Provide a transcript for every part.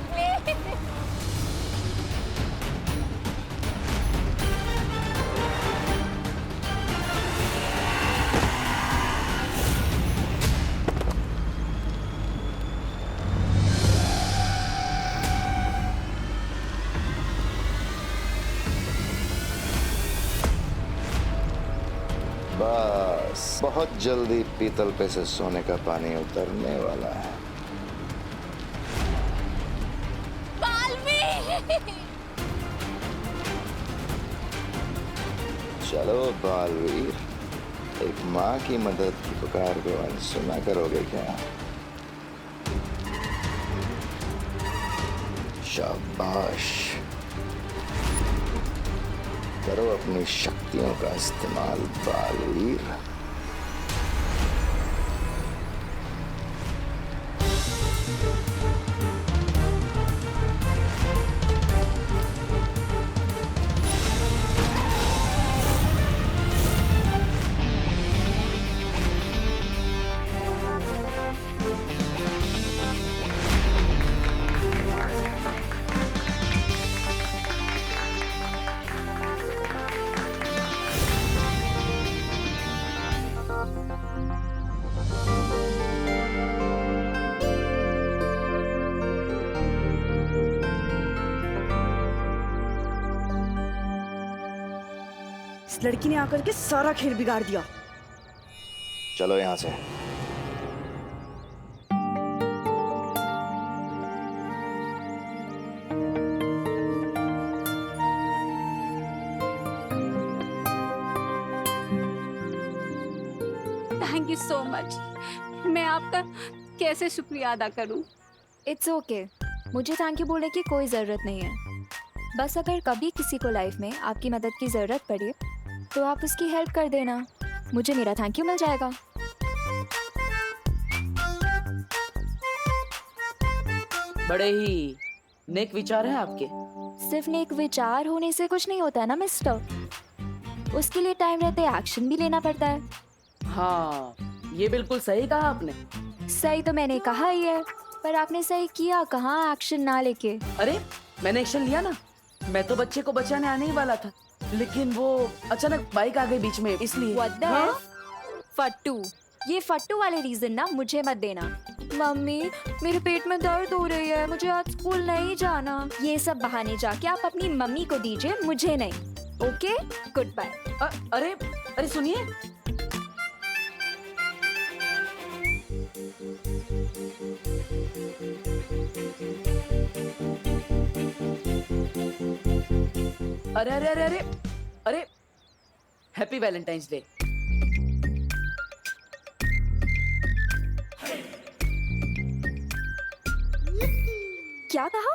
Please. बस बहुत जल्दी पीतल पे से सोने का पानी उतरने वाला है। चलो बालवीर, एक माँ की मदद की पुकार को अनसुना करोगे क्या? शाबाश, करो अपनी शक्तियों का इस्तेमाल बालवीर। इस लड़की ने आकर के सारा खेल बिगाड़ दिया। चलो यहाँ से। Thank you so much. मैं आपका कैसे शुक्रिया अदा करूं? इट्स ओके, मुझे थैंक यू बोलने की कोई ज़रूरत नहीं है। बस अगर कभी किसी को लाइफ में आपकी मदद की ज़रूरत पड़े तो आप उसकी हेल्प कर देना, मुझे मेरा थैंक यू मिल जाएगा। बड़े ही नेक विचार हैं आपके। सिर्फ नेक विचार होने से कुछ नहीं होता ना मिस्टर, उसके लिए टाइम रहते एक्शन भी लेना पड़ता है। हाँ, ये बिल्कुल सही कहा आपने। सही तो मैंने कहा ही है, पर आपने सही किया कहाँ एक्शन ना लेके। अरे मैंने एक्शन लिया ना, मैं तो बच्चे को बचाने आने ही वाला था, लेकिन वो अचानक बाइक आ गई बीच में, इसलिए। What the hell? फट्टू, ये फट्टू वाले रीजन ना मुझे मत देना। मम्मी मेरे पेट में दर्द हो रही है, मुझे आज स्कूल नहीं जाना, ये सब बहाने जाके आप अपनी मम्मी को दीजिए, मुझे नहीं। Okay, goodbye. अरे अरे सुनिए, अरे अरे अरे अरे अरे हैप्पी वैलेंटाइंस डे। क्या कहा?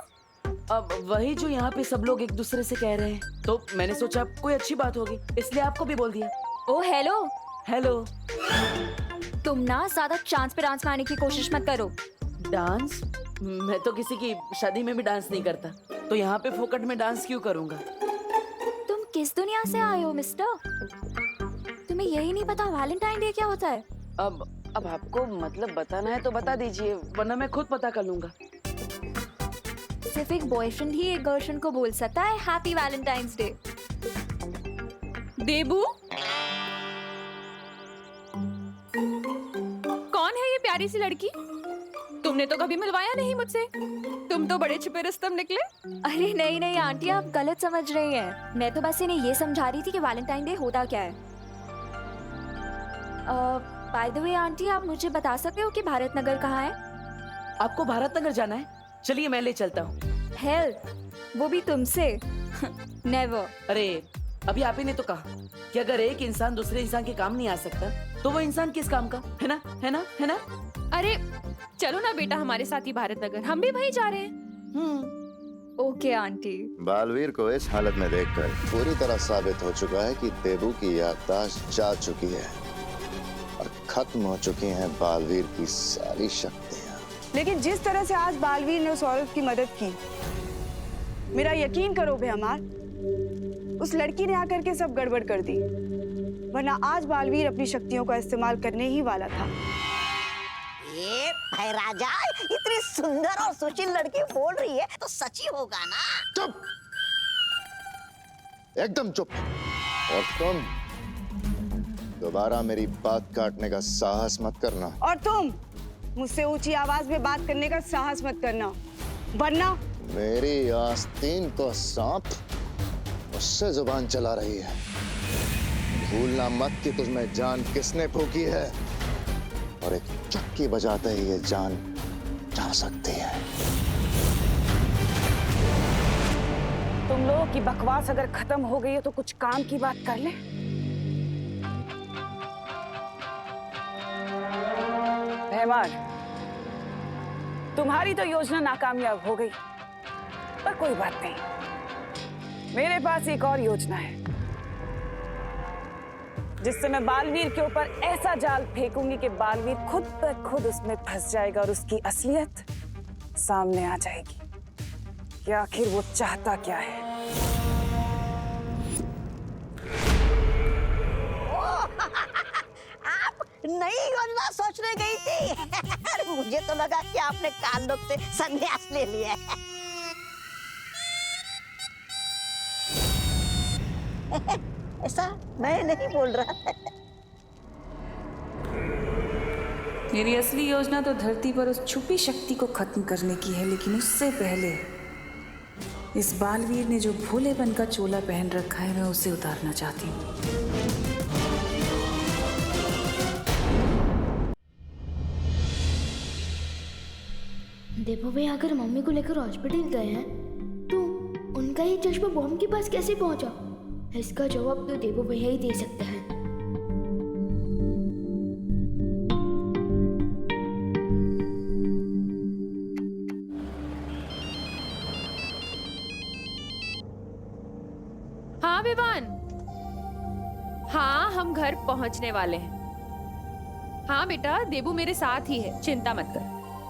अब वही जो यहाँ पे सब लोग एक दूसरे से कह रहे हैं, तो मैंने सोचा कोई अच्छी बात होगी, इसलिए आपको भी बोल दिया। ओ हेलो, हेलो। तुम ना ज्यादा चांस पे डांस मारने की कोशिश मत करो। डांस? मैं तो किसी की शादी में भी डांस नहीं करता, तो यहाँ पे फोकट में डांस क्यों करूँगा? तुम किस दुनिया से आए हो मिस्टर? तुम्हें यही नहीं पता वैलेंटाइन डे क्या होता है? अब आपको मतलब बताना है तो बता दीजिए, वरना मैं खुद पता कर लूंगा। सिर्फ एक बॉयफ्रेंड ही एक गर्लफ्रेंड को बोल सकता है हैप्पी वैलेंटाइंस डे। देबू, कौन है ये प्यारी सी लड़की? तुमने तो कभी मिलवाया नहीं मुझसे, तुम तो बड़े छुपे रुस्तम निकले। अरे नहीं नहीं आंटी, आप गलत समझ रही हैं। मैं तो बस इन्हें ये समझा रही थी कि वैलेंटाइन डे होता क्या है। बाय द वे आंटी, आप मुझे बता सकते हो कि भारत नगर कहाँ है? आपको भारत नगर जाना है? चलिए मैं ले चलता हूँ। हेल्प, वो भी तुमसे? नेवर। अरे अभी आप ही ने तो कहा कि अगर एक इंसान दूसरे इंसान के काम नहीं आ सकता तो वो इंसान किस काम का, है ना, है ना, है ना? अरे चलो ना बेटा हमारे साथ ही भारत नगर, हम भी वहीं जा रहे हैं। Okay aunty. बालवीर को इस हालत में देखकर पूरी तरह साबित हो चुका है कि देबू की याददाश्त जा चुकी है और खत्म हो चुकी हैं बालवीर की सारी शक्तियाँ। लेकिन जिस तरह से आज बालवीर ने उस औरत की मदद की, मेरा यकीन करो बेहमार, उस लड़की ने आकर के सब गड़बड़ कर दी, वरना आज बालवीर अपनी शक्तियों का इस्तेमाल करने ही वाला था। ये है राजा, इतनी सुंदर और सुशील लड़की बोल रही है तो सच ही होगा ना। चुप, एकदम चुप। और तुम दोबारा मेरी बात काटने का साहस मत करना। और तुम मुझसे ऊंची आवाज में बात करने का साहस मत करना, वरना मेरी आस्तीन तो सांप, उससे जुबान चला रही है। भूलना मत कि तुझमें जान किसने फूकी है, और एक चुटकी बजाते ही ये जान जा सकती है। तुम लोगों की बकवास अगर खत्म हो गई है तो कुछ काम की बात कर ले। रहमान, तुम्हारी तो योजना नाकामयाब हो गई, पर कोई बात नहीं, मेरे पास एक और योजना है जिससे मैं बालवीर के ऊपर ऐसा जाल फेंकूंगी कि बालवीर खुद ब खुद उसमें फंस जाएगा और उसकी असलियत सामने आ जाएगी कि आखिर वो चाहता क्या है। आप नई योजना सोचने गई थी। मुझे तो लगा कि आपने कांडों से संन्यास ले लिया है। ऐसा मैं नहीं बोल रहा। मेरी असली योजना तो धरती पर उस छुपी शक्ति को खत्म करने की है, लेकिन उससे पहले इस बालवीर ने जो भोलेपन का चोला पहन रखा है, मैं उसे उतारना चाहती हूँ। देवो भैया अगर मम्मी को लेकर हॉस्पिटल गए हैं तो उनका ये चश्मा बॉम्ब के पास कैसे पहुंचा? इसका जवाब तो देवो भैया ही दे सकते हैं। हाँ विवान, हाँ हम घर पहुंचने वाले हैं। हाँ बेटा, देबू मेरे साथ ही है, चिंता मत कर।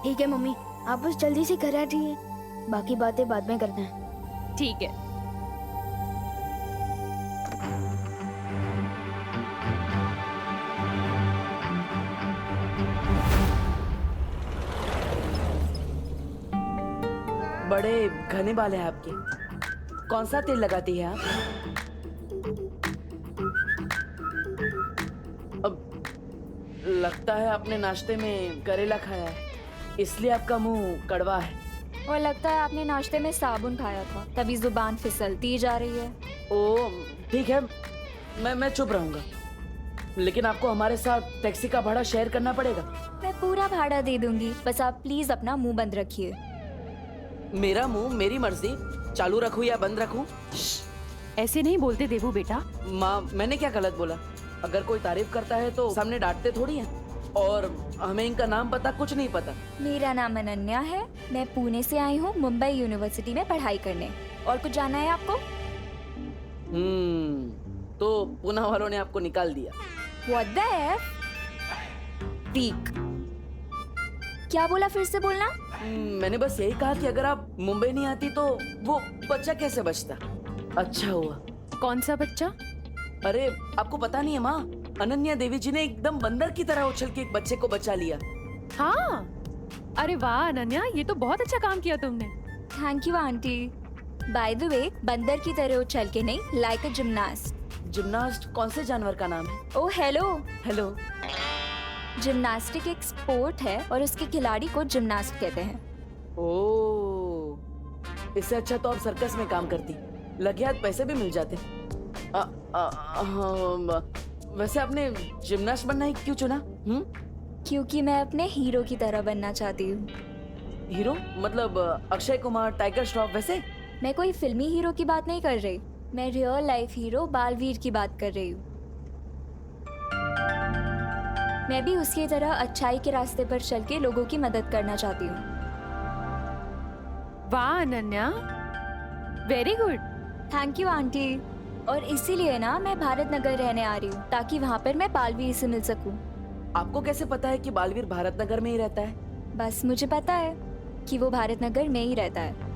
ठीक है मम्मी, आप बस जल्दी से घर आ जाइए, बाकी बातें बाद में करना है। ठीक है। बड़े घने बाल हैं आपके। कौन सा तेल लगाती है आप? अब लगता है आपने नाश्ते में करेला खाया है, इसलिए आपका मुंह कड़वा है। और लगता है आपने नाश्ते में साबुन खाया था, तभी जुबान फिसलती जा रही है। ओ ठीक है, मैं चुप रहूंगा, लेकिन आपको हमारे साथ टैक्सी का भाड़ा शेयर करना पड़ेगा। मैं पूरा भाड़ा दे दूंगी, बस आप प्लीज अपना मुंह बंद रखिए। मेरा मुंह मेरी मर्जी, चालू रखूं या बंद रखूं? ऐसे नहीं बोलते देबू बेटा। माँ, मैंने क्या गलत बोला? अगर कोई तारीफ करता है तो सामने डांटते थोड़ी हैं, और हमें इनका नाम पता कुछ नहीं पता। मेरा नाम अनन्या है, मैं पुणे से आई हूँ मुंबई यूनिवर्सिटी में पढ़ाई करने। और कुछ जानना है आपको? तो पुणे वालों ने आपको निकाल दिया। What the F? Freak. क्या बोला, फिर से बोलना। मैंने बस यही कहा कि अगर आप मुंबई नहीं आती तो वो बच्चा कैसे बचता। अच्छा हुआ। कौन सा बच्चा? अरे आपको पता नहीं है माँ, अनन्या देवी जी ने एकदम बंदर की तरह उछल के एक बच्चे को बचा लिया। हाँ, अरे वाह अनन्या, ये तो बहुत अच्छा काम किया तुमने। Thank you aunty. By the way, बंदर की तरह उछल के नहीं, लाइक अ जिम्नास्ट। जिम्नास्ट कौन से जानवर का नाम है? Oh hello. हेलो। जिम्नास्टिक एक स्पोर्ट है और उसके खिलाड़ी को जिम्नास्ट कहते हैं। ओह, इससे अच्छा तो आप सर्कस में काम करती, लगे हाथ पैसे भी मिल जाते। वैसे आपने जिम्नास्ट बनना ही क्यों चुना? क्योंकि मैं अपने हीरो की तरह बनना चाहती हूँ। हीरो मतलब अक्षय कुमार, टाइगर श्रॉफ वैसे? मैं कोई फिल्मी हीरो की बात नहीं कर रही, मैं रियल लाइफ हीरो बालवीर की बात कर रही हूँ। मैं भी उसकी तरह अच्छाई के रास्ते पर चल के लोगों की मदद करना चाहती हूँ। वाह Ananya, very good. Thank you aunty. और इसीलिए ना मैं भारत नगर रहने आ रही हूँ, ताकि वहाँ पर मैं बालवीर से मिल सकूँ। आपको कैसे पता है कि बालवीर भारत नगर में ही रहता है? बस मुझे पता है कि वो भारत नगर में ही रहता है।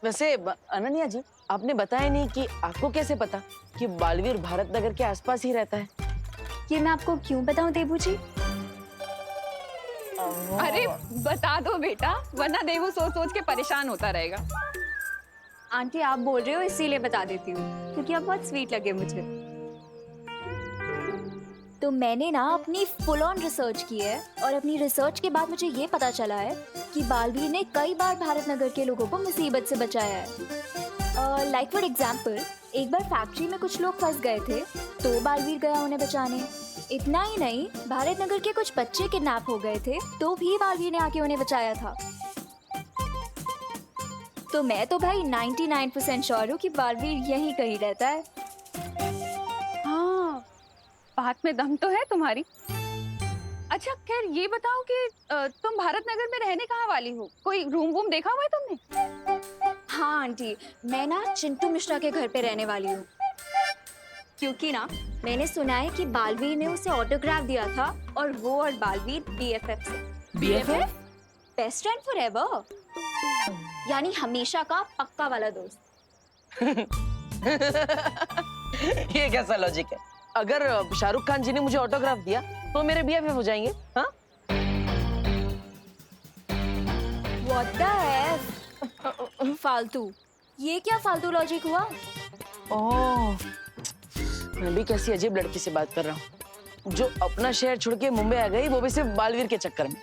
वैसे अनन्या जी, आपने बताया नहीं कि आपको कैसे पता कि बालवीर भारत नगर के आसपास ही रहता है? ये मैं आपको क्यों बताऊं देबू जी? अरे बता दो बेटा, वरना देवू सोच सोच के परेशान होता रहेगा। आंटी आप बोल रहे हो इसीलिए बता देती हूँ, क्योंकि आप बहुत स्वीट लगे मुझे। तो मैंने ना अपनी फुल ऑन रिसर्च की है, और अपनी रिसर्च के बाद मुझे ये पता चला है कि बालवीर ने कई बार भारत नगर के लोगों को मुसीबत से बचाया है। लाइक फॉर एग्जाम्पल, एक बार फैक्ट्री में कुछ लोग फंस गए थे, तो बालवीर गया उन्हें बचाने। इतना ही नहीं, भारत नगर के कुछ बच्चे किडनैप हो गए थे, तो भी बालवीर ने आके उन्हें बचाया था। तो मैं तो भाई 99% श्योर हूँ कि बालवीर यहीं कहीं रहता है। हाँ, बात में दम तो है तुम्हारी। अच्छा खैर ये बताओ कि तुम भारत नगर में रहने कहाँ वाली हो? कोई रूम वूम देखा हुआ है तुमने? हाँ आंटी, मैं ना चिंटू मिश्रा के घर पे रहने वाली हूँ, क्योंकि ना मैंने सुना है कि बालवीर ने उसे ऑटोग्राफ दिया था, और वो और बालवीर BFF से। BFF? बेस्ट फ्रेंड फॉरएवर, यानी हमेशा का पक्का वाला दोस्त। ये कैसा लॉजिक है? अगर शाहरुख खान जी ने मुझे ऑटोग्राफ दिया तो मेरे BFF हो जाएंगे? हाँ? What the F? फालतू, ये क्या फालतू लॉजिक हुआ? ओह, मैं भी कैसी अजीब लड़की से बात कर रहा हूँ, जो अपना शहर छोड़ के मुंबई आ गई, वो भी सिर्फ बालवीर के चक्कर में।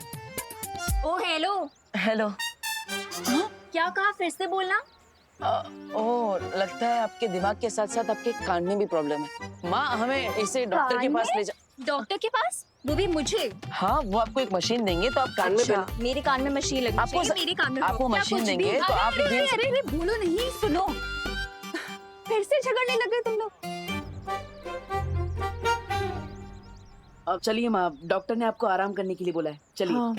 ओ हेलो। हेलो। क्या कहा, फिर से बोलना। ओह, लगता है आपके दिमाग के साथ साथ आपके कान में भी प्रॉब्लम है। माँ, हमें इसे डॉक्टर के पास ले जा। डॉक्टर के पास? वो भी मुझे? हाँ, वो आपको एक मशीन देंगे तो आप कान में मेरे कान में मशीन लगी आपको मेरे कान में आपको क्या मशीन कुछ भी? देंगे तो आप अरे बोलो नहीं, सुनो। फिर से झगड़ने लगे तुम लोग। अब चलिए माँ, डॉक्टर ने आपको आराम करने के लिए बोला है, चलिए। हाँ।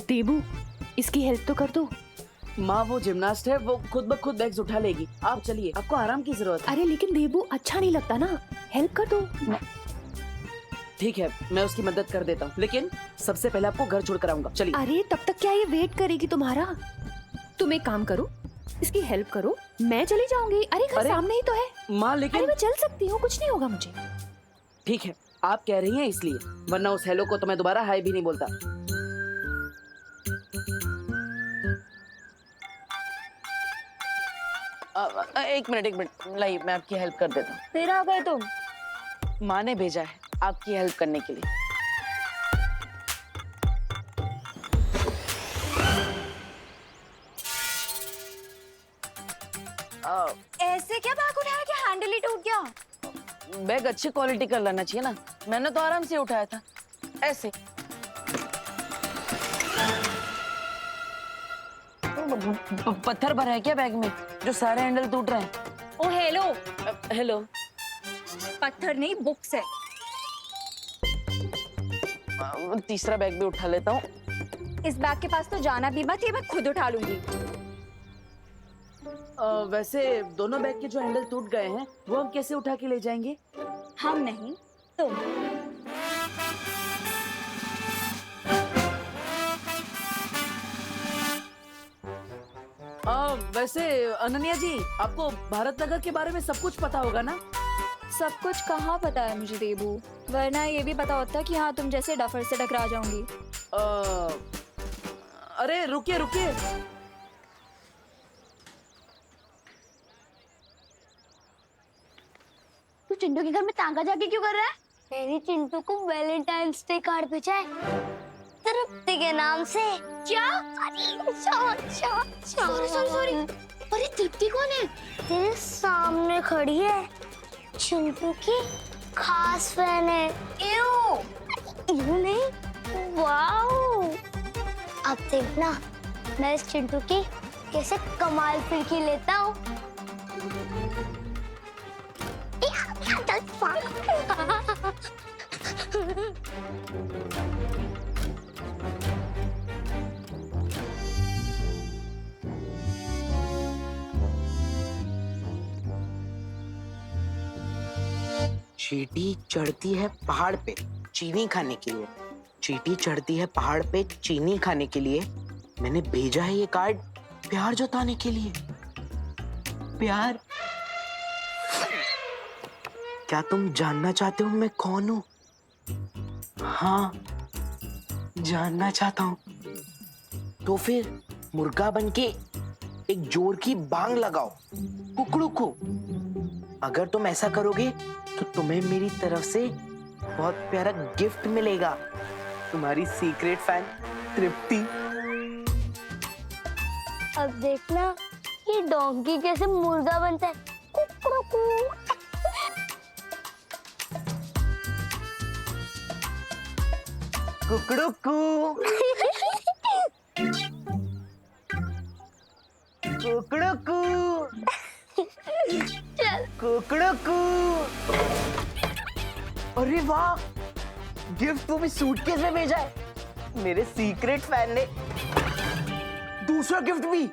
देबू, इसकी हेल्प तो कर दो। माँ, वो जिमनास्ट है, वो खुद ब खुद बैग्स उठा लेगी। आप चलिए, आपको आराम की जरूरत है। अरे लेकिन देबू अच्छा नहीं लगता ना, हेल्प कर दो। ठीक है, मैं उसकी मदद कर देता हूँ, लेकिन सबसे पहले आपको घर छोड़ कर आऊंगा। चलिए। अरे तब तक क्या ये वेट करेगी तुम्हारा? तुम एक काम करो, इसकी हेल्प करो, मैं चली जाऊंगी। अरे घर सामने ही तो है। माँ अरे लेकिन मैं चल सकती हूँ, कुछ नहीं होगा मुझे। ठीक है, आप कह रही हैं इसलिए, वरना उस हेलो को तो मैं दोबारा हाय भी नहीं बोलता। एक मिनट, लाइए, मैं आपकी हेल्प कर देता हूँ। फिर आ गए तुम? माँ ने भेजा है आपकी हेल्प करने के लिए। ऐसे क्या बैग उठाया कि हैंडल ही टूट गया? बैग अच्छी क्वालिटी का लाना चाहिए ना, मैंने तो आराम से उठाया था, ऐसे। पत्थर भरा है क्या बैग में, जो सारे हैंडल टूट रहे हैं? ओ हेलो। हेलो। पत्थर नहीं, बुक्स है। तीसरा बैग भी उठा लेता हूँ। इस बैग के पास तो जाना भी मत, ये मैं खुद उठा लूंगी। वैसे दोनों बैग के जो हैंडल टूट गए हैं, वो हम कैसे उठा के ले जाएंगे? हम नहीं, तुम। वैसे अनन्या जी, आपको भारत नगर के बारे में सब कुछ पता होगा ना? सब कुछ कहाँ पता है मुझे देबू, वरना ये भी पता होता कि हाँ तुम जैसे डफर से टकरा जाऊंगी। अरे रुकिए रुकिए, तू चिंटू के घर में तांगा जाके क्यों कर रहा है? मैंने चिंटू को वैलेंटाइंस डे कार्ड भेजा है, तृप्ति के नाम से। क्या? सॉरी। अरे तृप्ति कौन है? तेरे सामने खड़ी है, चिंटू की खास फैन है। यू नहीं, वाओ। अब देखना मैं इस चिंटू की कैसे कमाल फिरकी लेता हूँ। चींटी चढ़ती है पहाड़ पे चीनी खाने के लिए, चींटी चढ़ती है पहाड़ पे चीनी खाने के लिए, मैंने भेजा है ये कार्ड प्यार जताने के लिए। प्यार। क्या तुम जानना चाहते हो मैं कौन हूं? हाँ, जानना चाहता हूं। तो फिर मुर्गा बनके एक जोर की बांग लगाओ कुकड़ू को। अगर तुम ऐसा करोगे तो तुम्हें मेरी तरफ से बहुत प्यारा गिफ्ट मिलेगा। तुम्हारी सीक्रेट फैन तृप्ति। अब देखना ये डोंकी कैसे मुर्गा बनता है। कुकड़ू। कुकड़ू कू। कुकड़ू कू। कुकड़ू कू। अरे वाह, गिफ्ट वो भी सूटकेस में भेजा है। मेरे सीक्रेट फैन ने दूसरा गिफ्ट भी,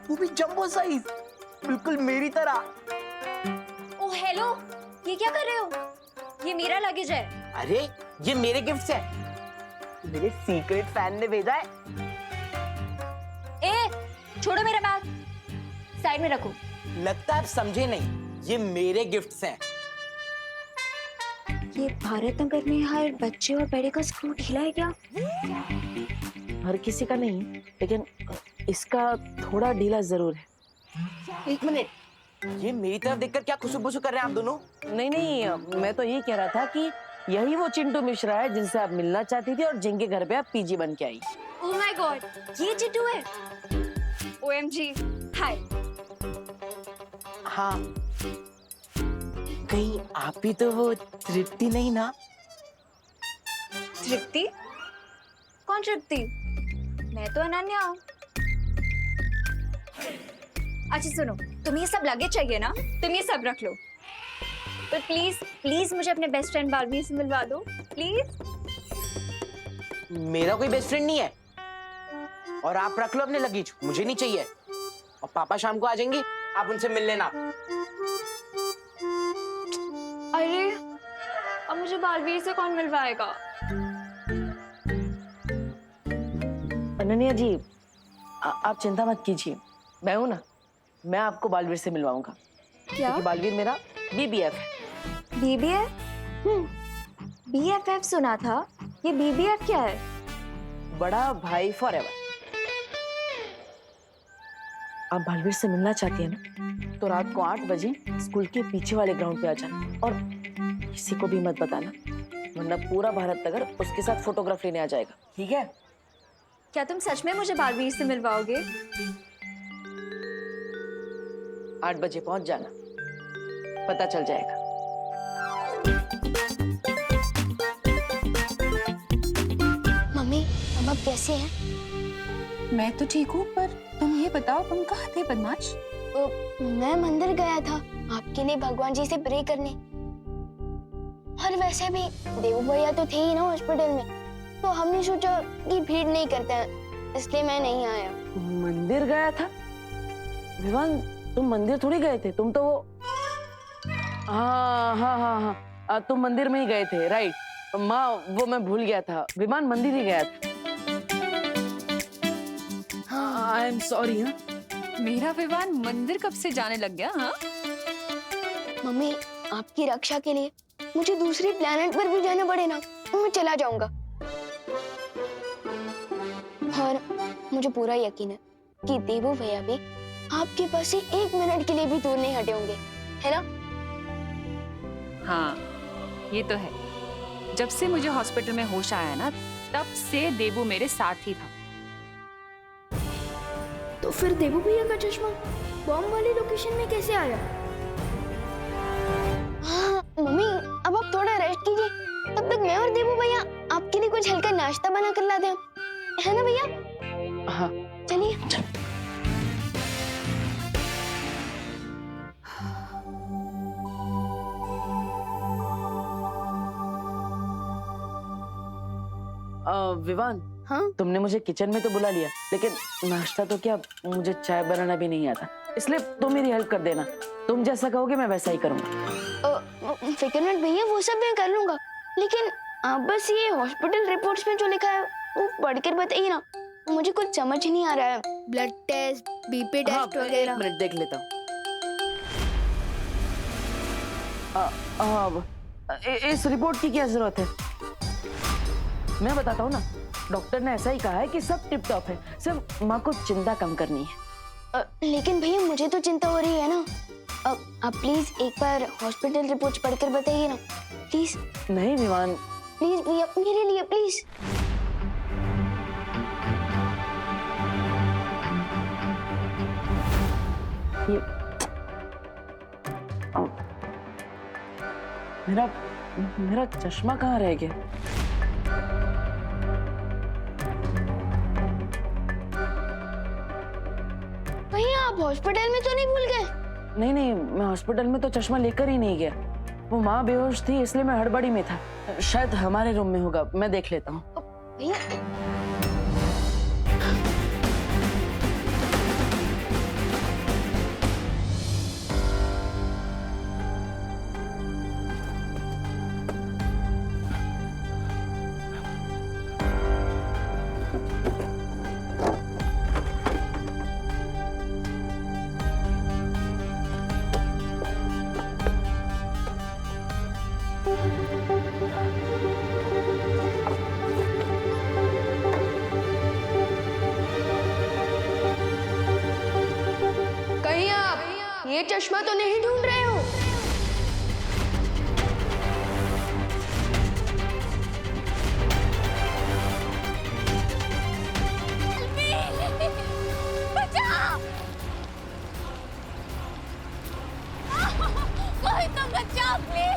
वो भी जंबो साइज, बिल्कुल मेरी तरह। ओ हेलो, ये क्या कर रहे हो? ये मेरा लगेज है। अरे ये मेरे गिफ्ट है, मेरे सीक्रेट फैन ने भेजा है। ए, छोड़ो मेरा बैग, साइड में रखो। लगता है आप समझे नहीं, ये मेरे गिफ्ट्स हैं। ये भारत नगर में हर बच्चे और बड़े का स्क्रू ढीला है क्या? हर किसी का नहीं, लेकिन इसका थोड़ा ढीला जरूर है। एक मिनट, ये मेरी तरफ देखकर क्या खुशबू कर रहे हैं आप दोनों? नहीं नहीं, मैं तो ये कह रहा था कि यही वो चिंटू मिश्रा है जिनसे आप मिलना चाहती थी और जिनके घर पे आप पीजी बन के आई। ओह माय गॉड, ये चिट्टू है। OMG, हाय। हाँ, कहीं आप ही तो वो तृप्ति नहीं ना? तृप्ति? कौन तृप्ति? मैं तो अनन्या हूँ। अच्छा सुनो, तुम्हें ये सब लगेज चाहिए ना? तुम ये सब रख लो। पर प्लीज प्लीज मुझे अपने बेस्ट फ्रेंड बालवीर से मिलवा दो, प्लीज। मेरा कोई बेस्ट फ्रेंड नहीं है, और आप रख लो अपने लगेज, मुझे नहीं चाहिए। और पापा शाम को आ जाएंगे, आप उनसे मिल लेना। अरे अब मुझे बालवीर से कौन मिलवाएगा? अनन्या जी, आप चिंता मत कीजिए, मैं हूं ना, मैं आपको बालवीर से मिलवाऊंगा। क्या? क्योंकि बालवीर मेरा BBF है। BBF? BFF सुना था, ये BBF क्या है? बड़ा भाई फॉरएवर। आप बालवीर से मिलना चाहती है ना, तो रात को 8 बजे स्कूल के पीछे वाले ग्राउंड पे आ जाना, और किसी को भी मत बताना, वरना पूरा भारत नगर उसके साथ फोटोग्राफ लेने आ जाएगा, ठीक है? क्या तुम सच में मुझे बालवीर से मिलवाओगे? 8 बजे पहुंच जाना, पता चल जाएगा। मम्मी, अब आप कैसे हैं? मैं तो ठीक हूँ, पर तुम ये बताओ तुम कहाँ थे बदमाश? मैं मंदिर गया था आपके लिए भगवान जी से प्रे करने। और वैसे भी देवू भैया तो थे ही ना हॉस्पिटल में, तो हमने सोचा कि भीड़ नहीं करता है, इसलिए मैं नहीं आया। मंदिर गया था? विवान, तुम मंदिर थोड़ी गए थे, तुम तो वो हाँ हाँ हाँ हाँ, तुम मंदिर में ही गए थे, राइट। माँ, वो मैं भूल गया था, विमान मंदिर ही गया था। I am sorry. हाँ, मेरा विमान मंदिर कब से जाने लग गया? हाँ, मम्मी, आपकी रक्षा के लिए मुझे दूसरी प्लेनेट पर भी जाना पड़े ना, तो मैं चला जाऊंगा। और मुझे पूरा यकीन है कि देवू भैया भी आपके पास से 1 मिनट के लिए भी दूर नहीं हटे होंगे, है ना? हाँ, ये तो है। जब से मुझे हॉस्पिटल में होश आया ना, तब से देवू मेरे साथ ही था। तो फिर देवू भैया का चश्मा बॉम्ब वाली लोकेशन में कैसे आया? हाँ, मम्मी, अब आप थोड़ा रेस्ट कीजिए, तब तक मैं और देवू भैया आपके लिए कुछ हल्का नाश्ता बना कर लाते हैं, है ना भैया? हाँ, चलिए। विवान, हाँ? तुमने मुझे किचन में तो बुला लिया, लेकिन नाश्ता तो क्या, मुझे चाय बनाना भी नहीं आता, इसलिए तुम मेरी हेल्प कर देना। तुम जैसा कहोगे मैं वैसा ही करूंगा। फिक्र मत भैया, वो सब मैं कर लूंगा, लेकिन आप बस ये हॉस्पिटल रिपोर्ट्स में जो लिखा है वो पढ़कर बताइए ना, मुझे कुछ समझ नहीं आ रहा है। ब्लड टेस्ट, बीपी हाँ, टेस्ट एक वगैरह। मिनट देख लेता हूँ। इस रिपोर्ट की क्या जरूरत है? मैं बताता हूँ ना, डॉक्टर ने ऐसा ही कहा है कि सब टिप टॉप है, सिर्फ माँ को चिंता कम करनी है। लेकिन भैया मुझे तो चिंता हो रही है ना। आप प्लीज एक बार हॉस्पिटल रिपोर्ट्स पढ़कर बताइए ना, प्लीज। नहीं विमान, प्लीज भैया, मेरे लिए प्लीज। ये मेरा मेरा चश्मा कहाँ रह गया? भैया आप हॉस्पिटल में तो नहीं भूल गए? नहीं नहीं, मैं हॉस्पिटल में तो चश्मा लेकर ही नहीं गया। वो माँ बेहोश थी इसलिए मैं हड़बड़ी में था। शायद हमारे रूम में होगा, मैं देख लेता हूँ। भैया कहीं आप ये चश्मा तो नहीं ढूंढ रहे हो? बचाओ! कोई तो बचाओ प्लीज!